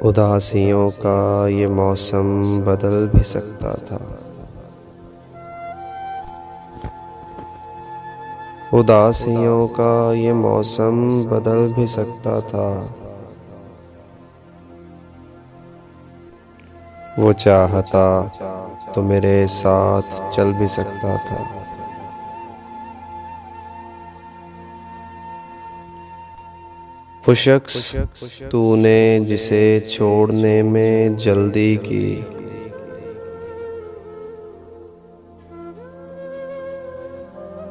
उदासियों का ये मौसम बदल भी सकता था। उदासियों का ये मौसम बदल भी सकता था। वो चाहता तो मेरे साथ चल भी सकता था। वो शख्स तूने जिसे छोड़ने में जल्दी की,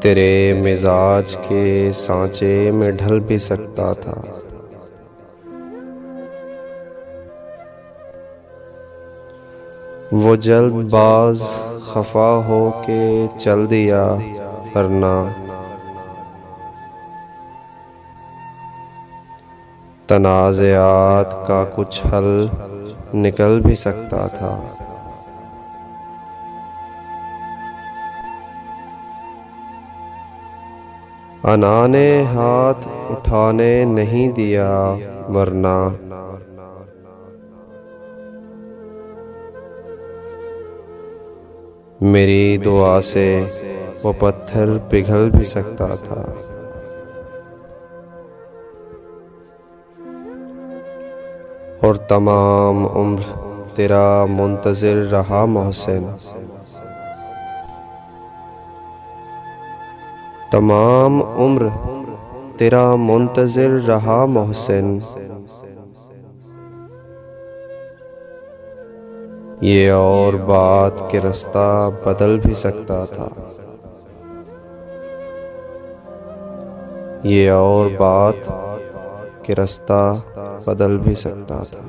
तेरे मिजाज के सांचे में ढल भी सकता था। वो जल्दबाज खफा हो के चल दिया, वरना तनाज़ात का कुछ हल निकल भी सकता था। अना ने हाथ उठाने नहीं दिया, वरना मेरी दुआ से वो पत्थर पिघल भी सकता था। और तमाम उम्र तेरा मुंतज़िर रहा मोहसिन, तमाम उम्र तेरा मुंतज़िर रहा मोहसिन। ये और बात के रास्ता बदल भी सकता था। ये और बात के रास्ता बदल भी सकता था।